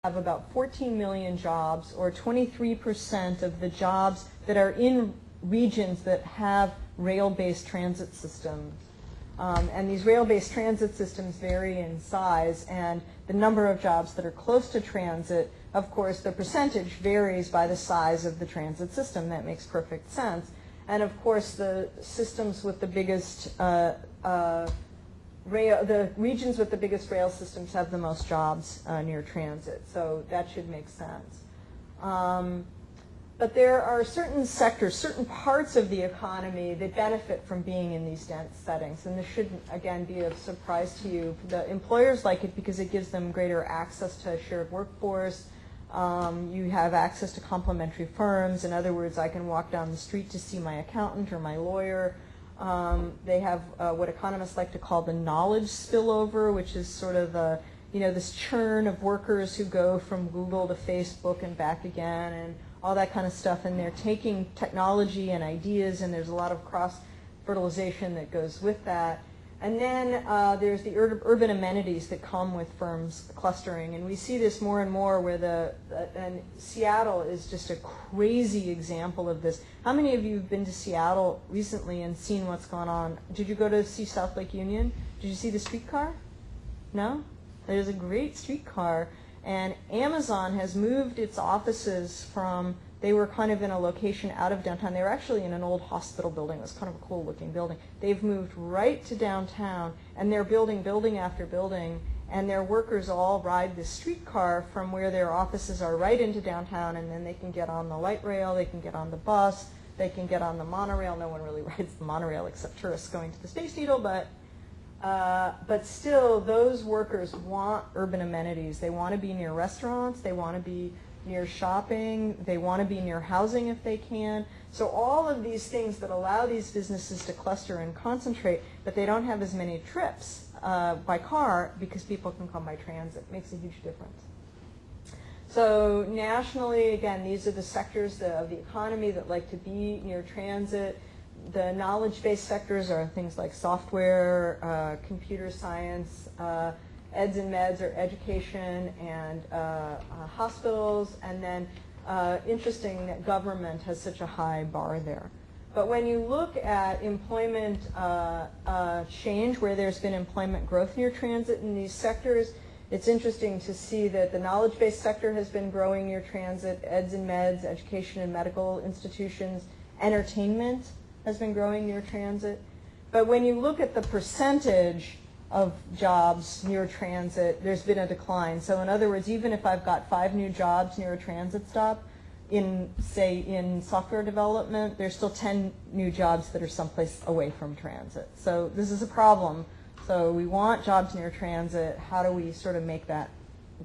have about 14 million jobs, or 23% of the jobs that are in regions that have rail-based transit systems. And these rail-based transit systems vary in size, and the number of jobs that are close to transit, of course, the percentage varies by the size of the transit system. That makes perfect sense. And of course, the systems with the biggest the regions with the biggest rail systems have the most jobs near transit, so that should make sense. But there are certain sectors, certain parts of the economy that benefit from being in these dense settings, and this shouldn't, again, be a surprise to you. The employers like it because it gives them greater access to a shared workforce. You have access to complementary firms. In other words, I can walk down the street to see my accountant or my lawyer. They have what economists like to call the knowledge spillover, which is sort of the, this churn of workers who go from Google to Facebook and back again, and all that kind of stuff. And they're taking technology and ideas, and there's a lot of cross-fertilization that goes with that. And then there's the urban amenities that come with firms clustering. And we see this more and more where and Seattle is just a crazy example of this. How many of you have been to Seattle recently and seen what's going on? Did you go to see South Lake Union? Did you see the streetcar? No? There's a great streetcar. And Amazon has moved its offices from, they were kind of in a location out of downtown. They were actually in an old hospital building. It was kind of a cool looking building. They've moved right to downtown, and they're building building after building, and their workers all ride this streetcar from where their offices are right into downtown, and then they can get on the light rail, they can get on the bus, they can get on the monorail. No one really rides the monorail except tourists going to the Space Needle, but still, those workers want urban amenities. They want to be near restaurants, they want to be near shopping, they want to be near housing if they can. So all of these things that allow these businesses to cluster and concentrate, but they don't have as many trips by car because people can come by transit. Makes a huge difference. So nationally, again, these are the sectors of the economy that like to be near transit. The knowledge-based sectors are things like software, computer science, eds and meds, or education, and hospitals, and then interesting that government has such a high bar there. But when you look at employment change, where there's been employment growth near transit in these sectors, it's interesting to see that the knowledge-based sector has been growing near transit, eds and meds, education and medical institutions, entertainment has been growing near transit. But when you look at the percentage of jobs near transit, there's been a decline. So in other words, even if I've got 5 new jobs near a transit stop, say in software development, there's still 10 new jobs that are someplace away from transit. So this is a problem. So we want jobs near transit. How do we sort of make that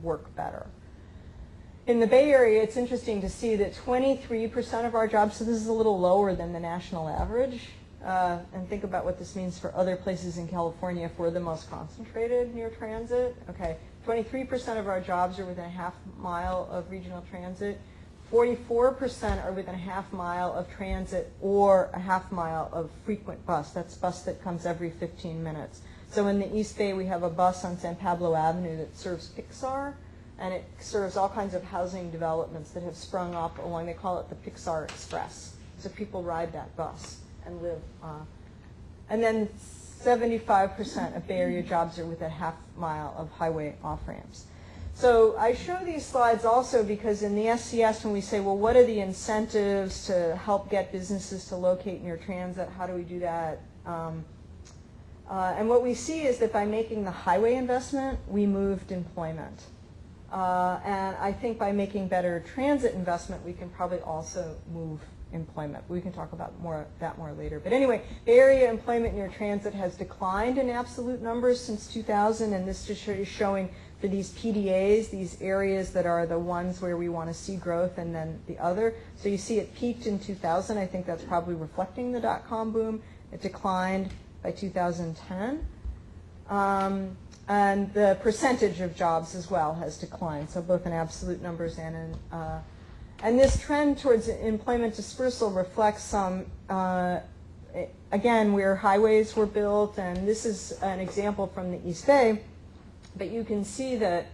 work better? In the Bay Area, it's interesting to see that 23% of our jobs, so this is a little lower than the national average, and think about what this means for other places in California if we're the most concentrated near transit. Okay, 23% of our jobs are within a half mile of regional transit. 44% are within a half mile of transit or a half mile of frequent bus. That's bus that comes every 15 minutes. So in the East Bay, we have a bus on San Pablo Avenue that serves Pixar, and it serves all kinds of housing developments that have sprung up along, they call it the Pixar Express. So people ride that bus and live. And then 75% of Bay Area jobs are within a half mile of highway off-ramps. So I show these slides also because in the SCS, when we say, well, what are the incentives to help get businesses to locate near transit? How do we do that? And what we see is that by making the highway investment, we moved employment. And I think by making better transit investment, we can probably also move employment. We can talk about that more later. But anyway, Bay Area employment near transit has declined in absolute numbers since 2000, and this just is showing for these PDAs, these areas that are the ones where we want to see growth, and then the other. So you see it peaked in 2000. I think that's probably reflecting the dot-com boom. It declined by 2010. And the percentage of jobs as well has declined, so both in absolute numbers and in and this trend towards employment dispersal reflects some, again, where highways were built, and this is an example from the East Bay, but you can see that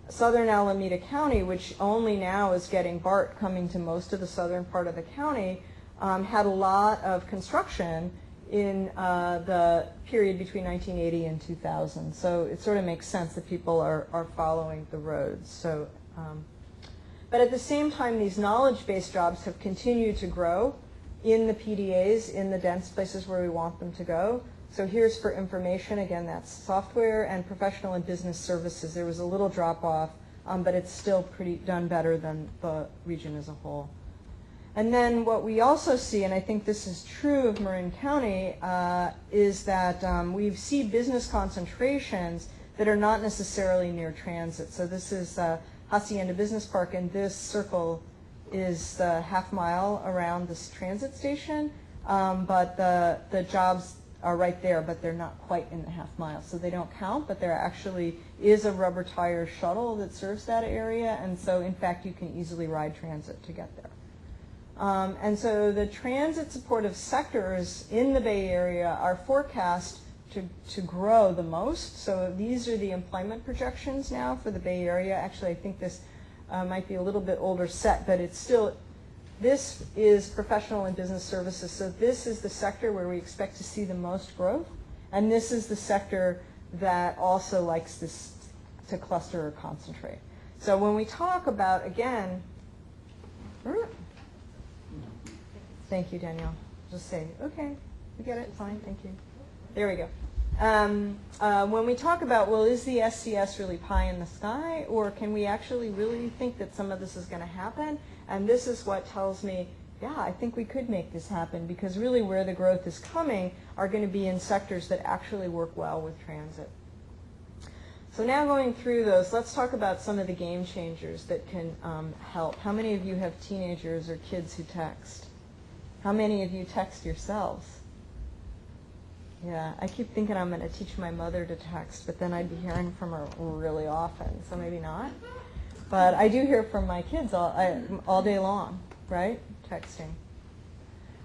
southern Alameda County, which only now is getting BART coming to most of the southern part of the county, had a lot of construction in the period between 1980 and 2000. So it sort of makes sense that people are following the roads. So, but at the same time, these knowledge-based jobs have continued to grow in the PDAs, in the dense places where we want them to go. So here's for information. Again, that's software and professional and business services. There was a little drop-off, but it's still pretty done better than the region as a whole. And then what we also see, and I think this is true of Marin County, is that we see business concentrations that are not necessarily near transit. So this is Hacienda Business Park, and this circle is the half-mile around this transit station, but the jobs are right there, but they're not quite in the half-mile. So they don't count, but there actually is a rubber tire shuttle that serves that area, and so in fact you can easily ride transit to get there. And so the transit supportive sectors in the Bay Area are forecast to grow the most. So these are the employment projections now for the Bay Area. Actually, I think this might be a little bit older set, but it's still, this is professional and business services. So this is the sector where we expect to see the most growth. And this is the sector that also likes this to cluster or concentrate. So when we talk about, again, thank you, Danielle. Just say, okay, we get it, fine, thank you. There we go. When we talk about, well, is the SCS really pie in the sky, or can we actually really think that some of this is going to happen? And this is what tells me, yeah, I think we could make this happen, because really where the growth is coming are going to be in sectors that actually work well with transit. So now going through those, let's talk about some of the game changers that can help. How many of you have teenagers or kids who text? How many of you text yourselves? Yeah, I keep thinking I'm going to teach my mother to text, but then I'd be hearing from her really often, so maybe not. But I do hear from my kids all day long, right? Texting.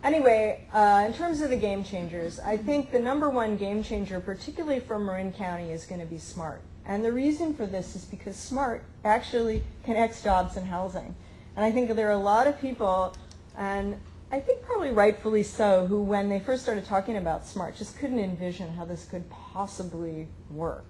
Anyway, in terms of the game changers, I think the #1 game changer, particularly for Marin County, is going to be SMART. And the reason for this is because SMART actually connects jobs and housing. And I think that there are a lot of people, and I think probably rightfully so, who when they first started talking about SMART just couldn't envision how this could possibly work.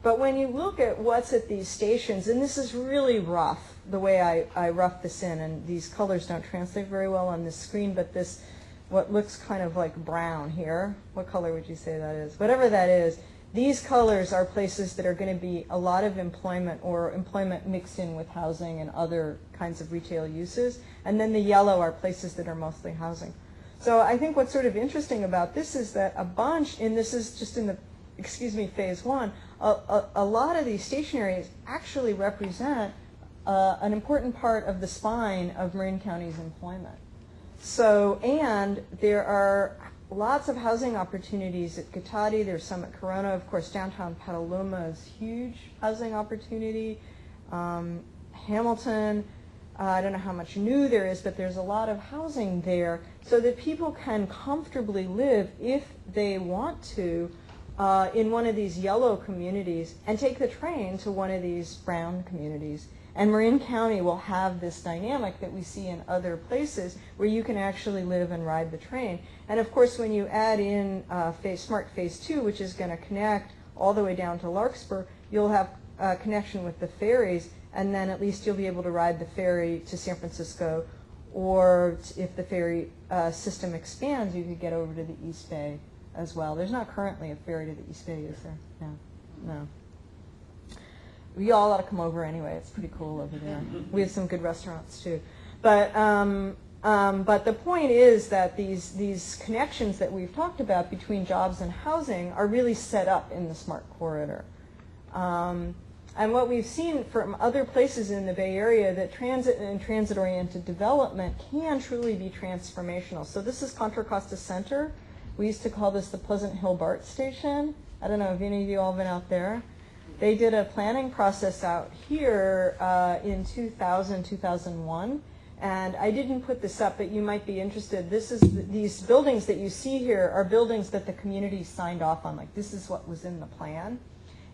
But when you look at what's at these stations, and this is really rough, the way I roughed this in, and these colors don't translate very well on this screen, but this, what looks kind of like brown here, what color would you say that is? Whatever that is, these colors are places that are going to be a lot of employment, or employment mixed in with housing and other kinds of retail uses. And then the yellow are places that are mostly housing. So I think what's sort of interesting about this is that a bunch, and this is just in the, phase 1, a lot of these station areas actually represent an important part of the spine of Marin County's employment. So, and there are lots of housing opportunities at Cotati. There's some at Corona. Of course, downtown Petaluma is huge housing opportunity. Hamilton, I don't know how much new there is, but there's a lot of housing there so that people can comfortably live, if they want to, in one of these yellow communities and take the train to one of these brown communities. And Marin County will have this dynamic that we see in other places where you can actually live and ride the train. And of course, when you add in SMART Phase 2, which is going to connect all the way down to Larkspur, you'll have a connection with the ferries, and then at least you'll be able to ride the ferry to San Francisco, or if the ferry system expands, you could get over to the East Bay as well. There's not currently a ferry to the East Bay, is there? No. We all ought to come over anyway. It's pretty cool over there. We have some good restaurants too. But the point is that these connections that we've talked about between jobs and housing are really set up in the SMART corridor. And what we've seen from other places in the Bay Area, that transit and transit-oriented development can truly be transformational. So this is Contra Costa Center. We used to call this the Pleasant Hill BART station. I don't know if any of you all been out there. They did a planning process out here in 2000, 2001. And I didn't put this up, but you might be interested. These buildings that you see here are buildings that the community signed off on. Like, this is what was in the plan.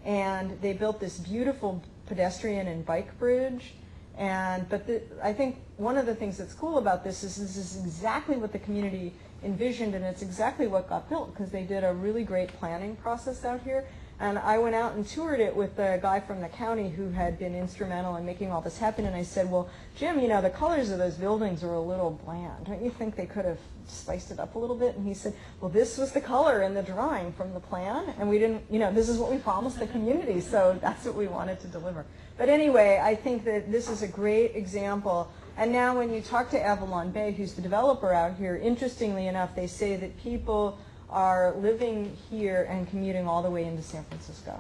And they built this beautiful pedestrian and bike bridge. But I think one of the things that's cool about this is exactly what the community envisioned, and it's exactly what got built, because they did a really great planning process out here. And I went out and toured it with the guy from the county who had been instrumental in making all this happen. And I said, well, Jim, you know, the colors of those buildings are a little bland. Don't you think they could have spiced it up a little bit? And he said, well, this was the color in the drawing from the plan. And we didn't, you know, this is what we promised the community. So that's what we wanted to deliver. But anyway, I think that this is a great example. And now when you talk to Avalon Bay, who's the developer out here, interestingly enough, they say that people are living here and commuting all the way into San Francisco.